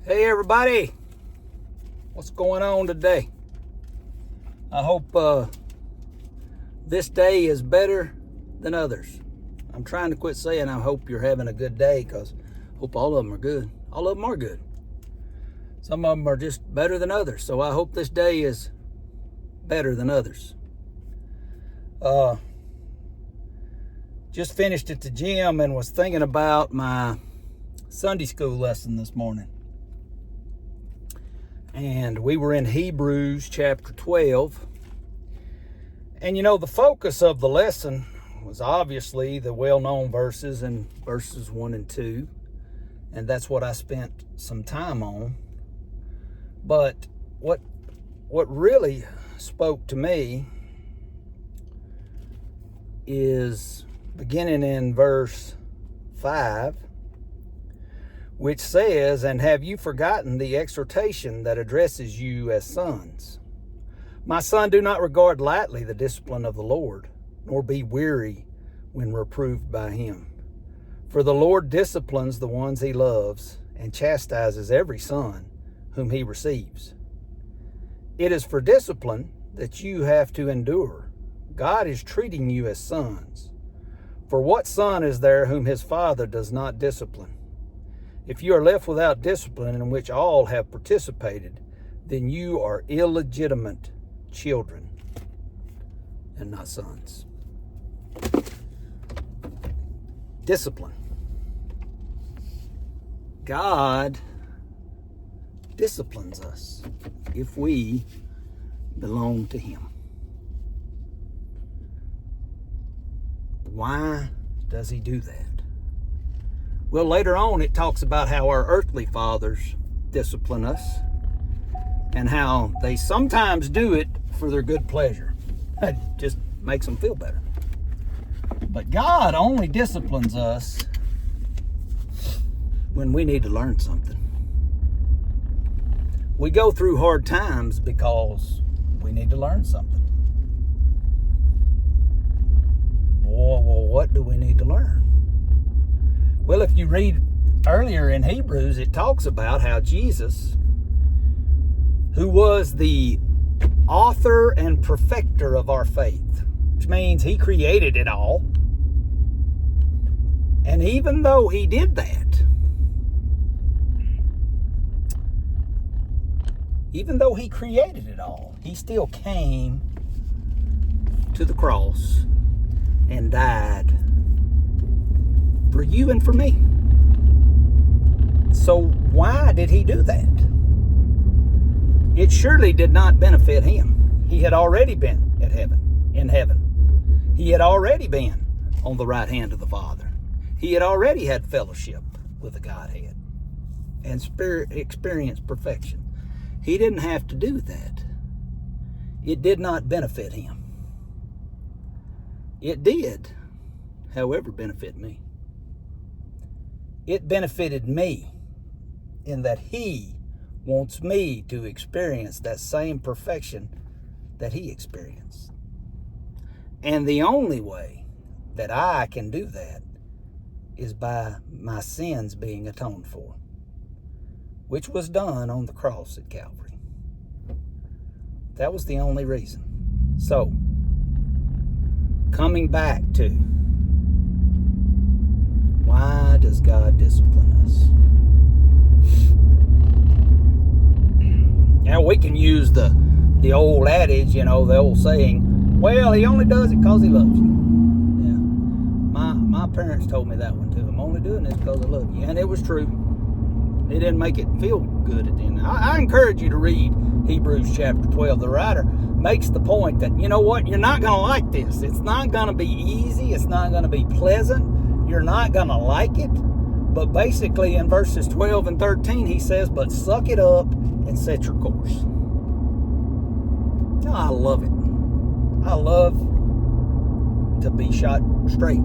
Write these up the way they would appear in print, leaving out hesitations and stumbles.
Hey everybody, what's going on today? I hope this day is better than others. I'm trying to quit saying I hope you're having a good day, because I hope all of them are good. All of them are good. Some of them are just better than others. So I hope this day is better than others. Just finished at the gym and was thinking about my Sunday school lesson this morning. And we were in Hebrews chapter 12. And you know, the focus of the lesson was obviously the well-known verses in verses 1 and 2. And that's what I spent some time on. But what really spoke to me is beginning in verse 5, which says, "And have you forgotten the exhortation that addresses you as sons? My son, do not regard lightly the discipline of the Lord, nor be weary when reproved by him. For the Lord disciplines the ones he loves, and chastises every son whom he receives. It is for discipline that you have to endure. God is treating you as sons. For what son is there whom his father does not discipline? If you are left without discipline, in which all have participated, then you are illegitimate children and not sons." Discipline. God disciplines us if we belong to him. Why does he do that? Well, later on it talks about how our earthly fathers discipline us and how they sometimes do it for their good pleasure. It just makes them feel better. But God only disciplines us when we need to learn something. We go through hard times because we need to learn something. Well, what do we need to learn? Well, if you read earlier in Hebrews, it talks about how Jesus, who was the author and perfecter of our faith, which means he created it all. And even though he did that, even though he created it all, he still came to the cross and died for you and for me. So why did he do that? It surely did not benefit him. He had already been in heaven. He had already been on the right hand of the Father. He had already had fellowship with the Godhead and experienced perfection. He didn't have to do that. It did not benefit him. It did, however, benefit me. It benefited me in that he wants me to experience that same perfection that he experienced. And the only way that I can do that is by my sins being atoned for, which was done on the cross at Calvary. That was the only reason. So, coming back to, why does God discipline us? Now, we can use the old adage, the old saying, well, he only does it because he loves you. Yeah. My parents told me that one too. I'm only doing this because I love you. And it was true. It didn't make it feel good at the end. I encourage you to read Hebrews chapter 12. The writer makes the point that, you know what, you're not going to like this. It's not going to be easy. It's not going to be pleasant. You're not going to like it. But basically in verses 12 and 13, he says, but suck it up and set your course. I love it. I love to be shot straight.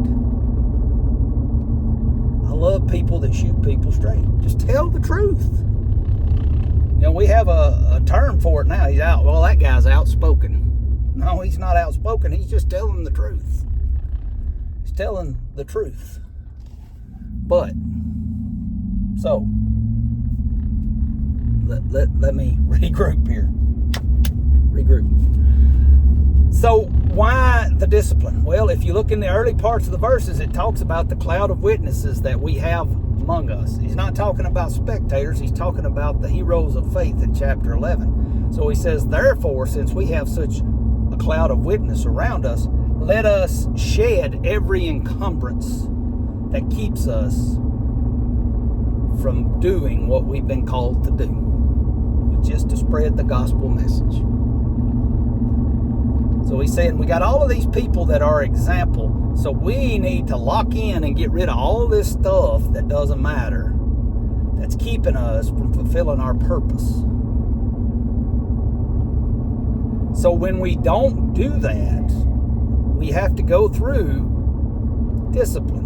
I love people that shoot people straight. Just tell the truth. We have a term for it now. He's out. Well, that guy's outspoken. No, he's not outspoken. He's just telling the truth. He's telling the truth. But, so, let me regroup here. So why the discipline? Well, if you look in the early parts of the verses, it talks about the cloud of witnesses that we have among us. He's not talking about spectators. He's talking about the heroes of faith in chapter 11. So he says, therefore, since we have such a cloud of witness around us, let us shed every encumbrance that keeps us from doing what we've been called to do, which is to spread the gospel message. So he's saying we got all of these people that are example, so we need to lock in and get rid of all this stuff that doesn't matter, that's keeping us from fulfilling our purpose. So when we don't do that, we have to go through discipline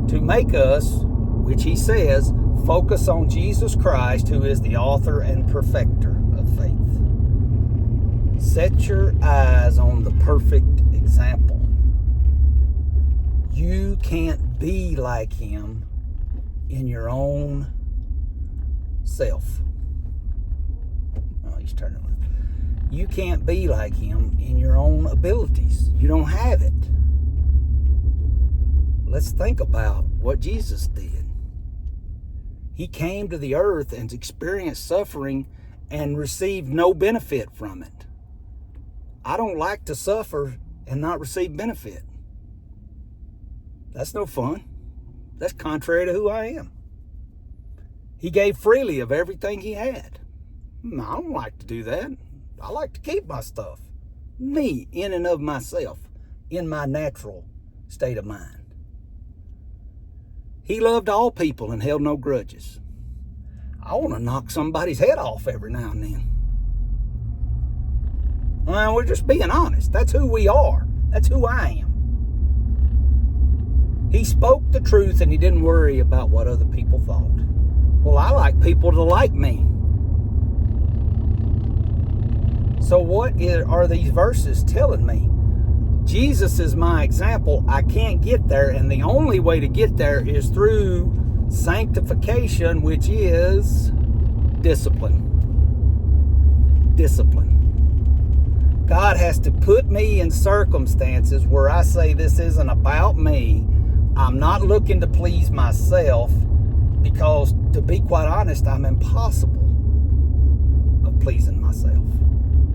to make us, which he says, focus on Jesus Christ, who is the author and perfecter of faith. Set your eyes on the perfect example. You can't be like him in your own self. Oh, he's turning around. You can't be like him in your own abilities. You don't have it. Let's think about what Jesus did. He came to the earth and experienced suffering and received no benefit from it. I don't like to suffer and not receive benefit. That's no fun. That's contrary to who I am. He gave freely of everything he had. I don't like to do that. I like to keep my stuff. Me, in and of myself, in my natural state of mind. He loved all people and held no grudges. I want to knock somebody's head off every now and then. Well, we're just being honest. That's who we are. That's who I am. He spoke the truth and he didn't worry about what other people thought. Well, I like people to like me. So what are these verses telling me? Jesus is my example. I can't get there, and the only way to get there is through sanctification, which is discipline. Discipline. God has to put me in circumstances where I say this isn't about me. I'm not looking to please myself, because to be quite honest, I'm impossible of pleasing myself.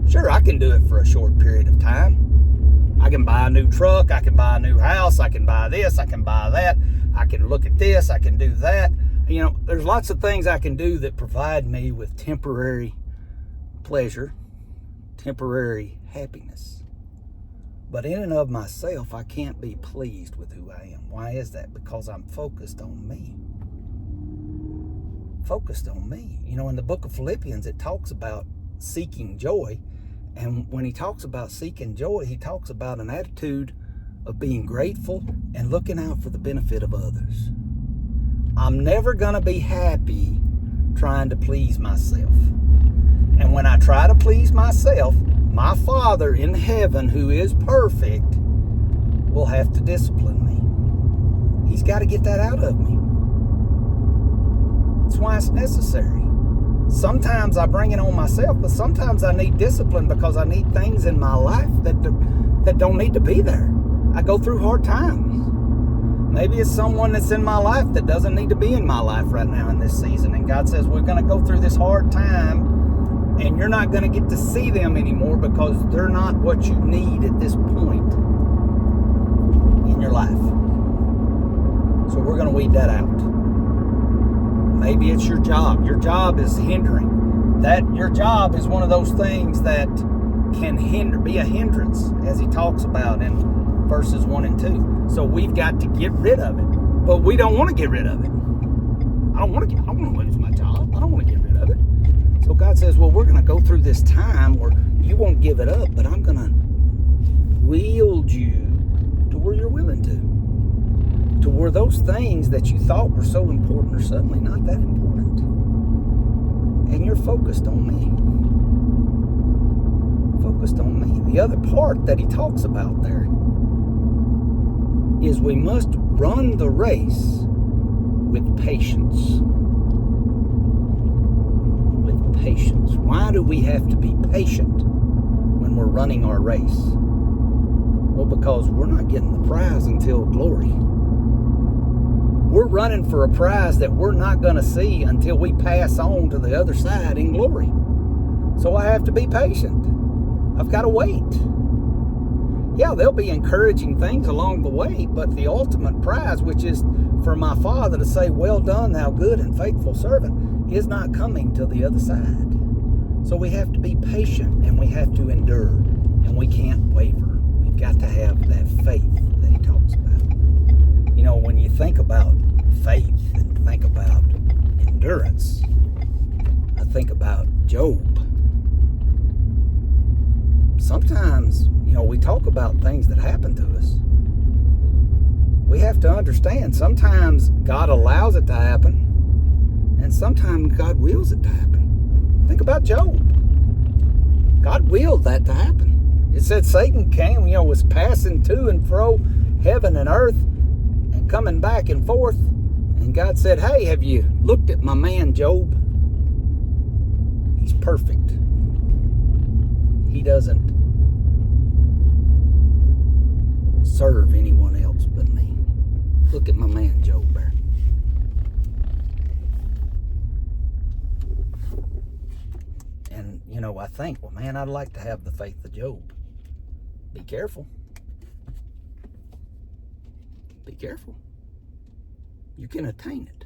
Sure, I can do it for a short period of time. I can buy a new truck, I can buy a new house, I can buy this, I can buy that, I can look at this, I can do that. You know, there's lots of things I can do that provide me with temporary pleasure, temporary happiness. But in and of myself, I can't be pleased with who I am. Why is that? Because I'm focused on me. Focused on me. You know, in the book of Philippians, it talks about seeking joy. And when he talks about seeking joy, he talks about an attitude of being grateful and looking out for the benefit of others. I'm never going to be happy trying to please myself. And when I try to please myself, my Father in heaven, who is perfect, will have to discipline me. He's got to get that out of me. That's why it's necessary. Sometimes I bring it on myself, but sometimes I need discipline because I need things in my life that don't need to be there. I go through hard times. Maybe it's someone that's in my life that doesn't need to be in my life right now in this season. And God says, we're going to go through this hard time, and you're not going to get to see them anymore because they're not what you need at this point in your life. So we're going to weed that out. Maybe it's your job. Your job is hindering. Your job is one of those things that can be a hindrance, as he talks about in verses 1 and 2. So we've got to get rid of it. But we don't want to get rid of it. I don't want to lose my job. I don't want to get rid of it. So God says, well, we're going to go through this time where you won't give it up, but I'm going to wield you to where you're willing to where those things that you thought were so important are suddenly not that important. And you're focused on me. Focused on me. The other part that he talks about there is we must run the race with patience. have to be patient when we're running our race? Well, because we're not getting the prize until glory. We're running for a prize that we're not going to see until we pass on to the other side in glory. So I have to be patient. I've got to wait. Yeah, there'll be encouraging things along the way, but the ultimate prize, which is for my Father to say, well done, thou good and faithful servant, is not coming till the other side. So we have to be patient, and we have to endure, and we can't waver. We've got to have that faith that he talks about. You know, when you think about faith and think about endurance, I think about Job. Sometimes, you know, we talk about things that happen to us. We have to understand sometimes God allows it to happen, and sometimes God wills it to happen. Think about Job. God willed that to happen. It said Satan came, you know, was passing to and fro heaven and earth and coming back and forth. And God said, hey, have you looked at my man Job? He's perfect. He doesn't serve anyone else but me. Look at my man Job there. And, you know, I think, well, man, I'd like to have the faith of Job. Be careful. Be careful. You can attain it,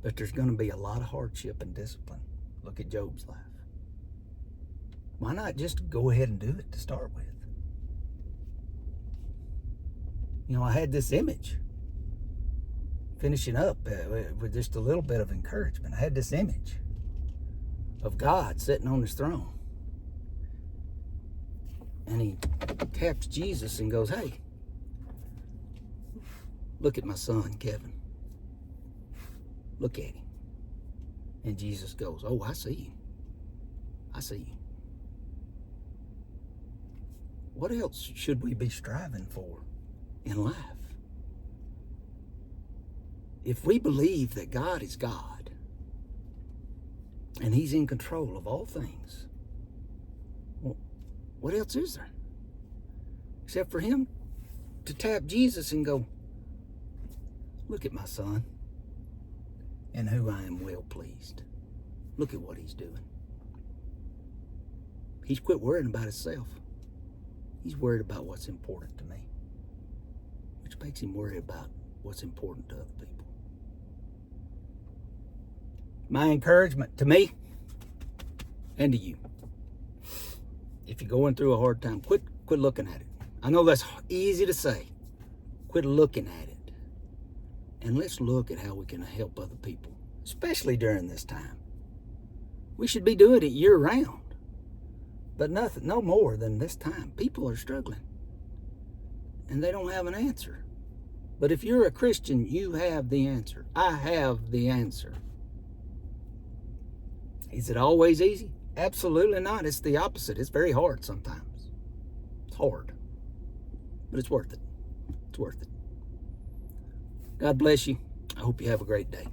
but there's going to be a lot of hardship and discipline. Look at Job's life. Why not just go ahead and do it to start with? You know, I had this image, finishing up with just a little bit of encouragement. I had this image of God sitting on his throne. And he taps Jesus and goes, hey, look at my son, Kevin. Look at him. And Jesus goes, oh, I see you. I see you. What else should we be striving for in life? If we believe that God is God and he's in control of all things, well, what else is there? Except for him to tap Jesus and go, look at my son in who I am well pleased. Look at what he's doing. He's quit worrying about himself. He's worried about what's important to me, which makes him worry about what's important to other people. My encouragement to me and to you, if you're going through a hard time, quit looking at it. I know that's easy to say. Quit looking at it. And let's look at how we can help other people, especially during this time. We should be doing it year round. But no more than this time. People are struggling. And they don't have an answer. But if you're a Christian, you have the answer. I have the answer. Is it always easy? Absolutely not. It's the opposite. It's very hard sometimes. It's hard. But it's worth it. It's worth it. God bless you. I hope you have a great day.